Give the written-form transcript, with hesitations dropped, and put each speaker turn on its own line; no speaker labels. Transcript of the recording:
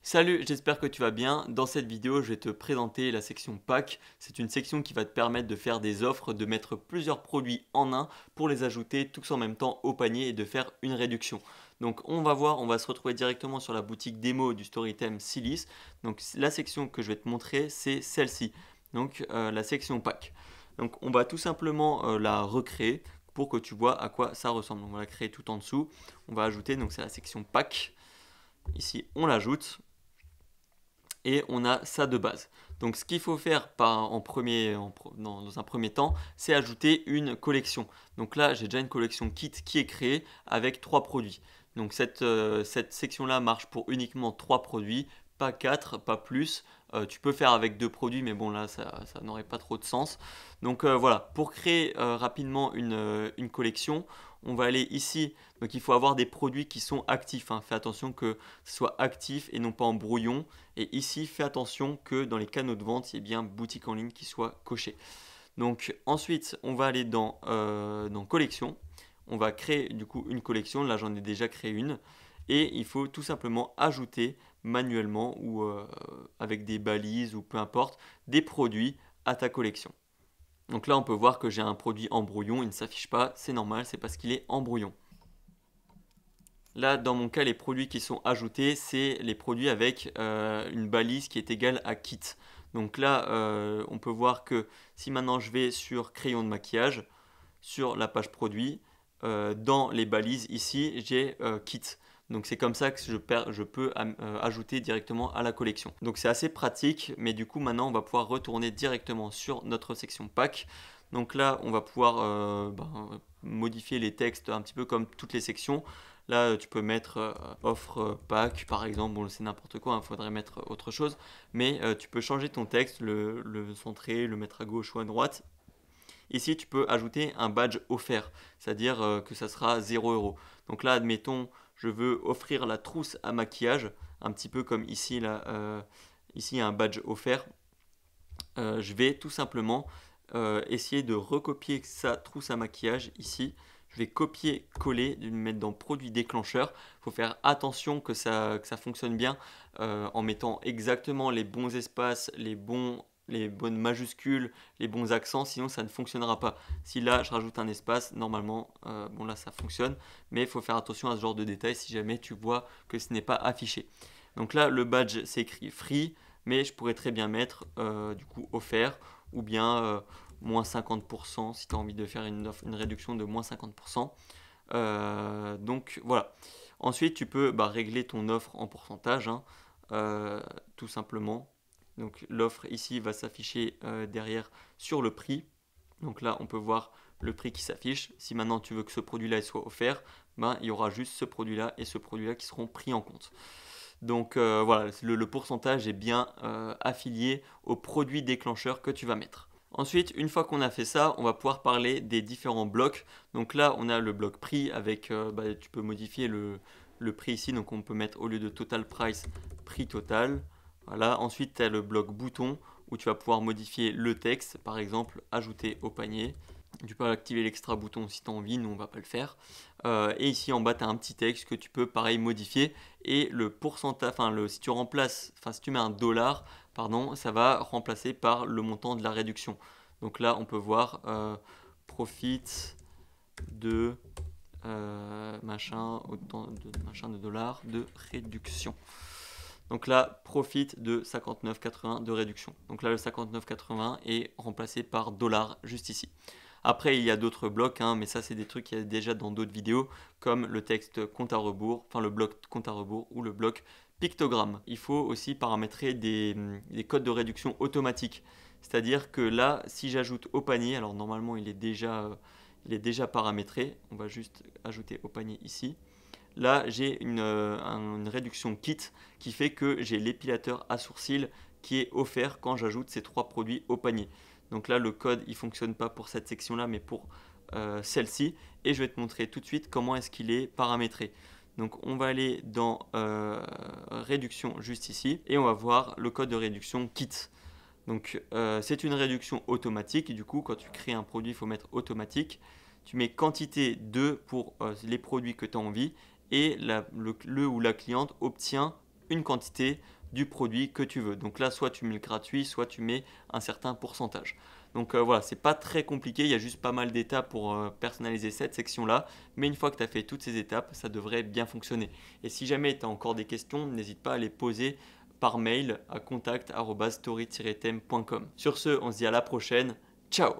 Salut, j'espère que tu vas bien. Dans cette vidéo, je vais te présenter la section pack. C'est une section qui va te permettre de faire des offres, de mettre plusieurs produits en un pour les ajouter tous en même temps au panier et de faire une réduction. Donc on va voir, on va se retrouver directement sur la boutique démo du Storytime Silis. Donc la section que je vais te montrer, c'est celle-ci. Donc la section pack. Donc on va tout simplement la recréer pour que tu vois à quoi ça ressemble. On va la créer tout en dessous. On va ajouter, donc c'est la section pack. Ici, on l'ajoute et on a ça de base. Donc ce qu'il faut faire dans un premier temps, c'est ajouter une collection. Donc là, j'ai déjà une collection kit qui est créée avec 3 produits. Donc cette section-là marche pour uniquement 3 produits, pas 4, pas plus. Tu peux faire avec 2 produits, mais bon là, ça n'aurait pas trop de sens. Donc voilà, pour créer rapidement une collection, on va aller ici. Donc il faut avoir des produits qui sont actifs, hein. Fais attention que ce soit actif et non pas en brouillon. Et ici, fais attention que dans les canaux de vente, il y ait bien boutique en ligne qui soit coché. Donc ensuite, on va aller dans collection. On va créer du coup une collection. Là, j'en ai déjà créé une. Et il faut tout simplement ajouter manuellement ou avec des balises ou peu importe, des produits à ta collection. Donc là, on peut voir que j'ai un produit en brouillon. Il ne s'affiche pas. C'est normal, c'est parce qu'il est en brouillon. Là, dans mon cas, les produits qui sont ajoutés, c'est les produits avec une balise qui est égale à kit. Donc là, on peut voir que si maintenant je vais sur crayon de maquillage, sur la page produit, dans les balises ici, j'ai kit. Donc c'est comme ça que je peux ajouter directement à la collection. Donc c'est assez pratique, mais du coup maintenant on va pouvoir retourner directement sur notre section pack. Donc là, on va pouvoir modifier les textes un petit peu comme toutes les sections. Là, tu peux mettre offre pack par exemple, bon c'est n'importe quoi, il faudrait mettre autre chose. Mais tu peux changer ton texte, le centrer, le mettre à gauche ou à droite. Ici, tu peux ajouter un badge offert, c'est-à-dire que ça sera 0 €. Donc là, admettons, je veux offrir la trousse à maquillage, un petit peu comme ici, là, ici, il y a un badge offert. Je vais tout simplement essayer de recopier sa trousse à maquillage ici. Je vais copier-coller, le mettre dans produit déclencheur. Il faut faire attention que ça fonctionne bien en mettant exactement les bons espaces, les bonnes majuscules, les bons accents, sinon ça ne fonctionnera pas. Si là je rajoute un espace, normalement, bon là ça fonctionne, mais il faut faire attention à ce genre de détails si jamais tu vois que ce n'est pas affiché. Donc là le badge c'est écrit free, mais je pourrais très bien mettre du coup offert ou bien moins 50% si tu as envie de faire une réduction de moins 50%. Donc voilà. Ensuite, tu peux régler ton offre en pourcentage, hein, tout simplement. Donc l'offre ici va s'afficher derrière sur le prix. Donc là, on peut voir le prix qui s'affiche. Si maintenant tu veux que ce produit-là soit offert, il y aura juste ce produit-là et ce produit-là qui seront pris en compte. Donc voilà, le pourcentage est bien affilié au produit déclencheur que tu vas mettre. Ensuite, une fois qu'on a fait ça, on va pouvoir parler des différents blocs. Donc là, on a le bloc prix avec, tu peux modifier le prix ici. Donc on peut mettre au lieu de total price, prix total. Voilà. Ensuite, tu as le bloc bouton où tu vas pouvoir modifier le texte. Par exemple, ajouter au panier. Tu peux activer l'extra bouton si tu as envie, nous on va pas le faire. Et ici en bas tu as un petit texte que tu peux pareil modifier. Et le pourcentage, si tu remplaces, si tu mets un dollar, pardon, ça va remplacer par le montant de la réduction. Donc là on peut voir profit de machin de dollars de réduction. Donc là, profit de 59,80 de réduction. Donc là, le 59,80 est remplacé par dollar juste ici. Après, il y a d'autres blocs, hein, mais ça, c'est des trucs qu'il y a déjà dans d'autres vidéos, comme le texte compte à rebours, le bloc compte à rebours ou le bloc pictogramme. Il faut aussi paramétrer des codes de réduction automatiques. C'est-à-dire que là, si j'ajoute au panier, alors normalement, il est déjà paramétré. On va juste ajouter au panier ici. Là, j'ai une réduction kit qui fait que j'ai l'épilateur à sourcils qui est offert quand j'ajoute ces 3 produits au panier. Donc là, le code, il ne fonctionne pas pour cette section-là, mais pour celle-ci. Et je vais te montrer tout de suite comment est-ce qu'il est paramétré. Donc on va aller dans réduction juste ici et on va voir le code de réduction kit. Donc c'est une réduction automatique. Du coup, quand tu crées un produit, il faut mettre automatique. Tu mets quantité 2 pour les produits que tu as envie et le ou la cliente obtient une quantité du produit que tu veux. Donc là, soit tu mets le gratuit, soit tu mets un certain pourcentage. Donc voilà, c'est pas très compliqué, il y a juste pas mal d'étapes pour personnaliser cette section-là. Mais une fois que tu as fait toutes ces étapes, ça devrait bien fonctionner. Et si jamais tu as encore des questions, n'hésite pas à les poser par mail à contact@story-theme.com. Sur ce, on se dit à la prochaine. Ciao!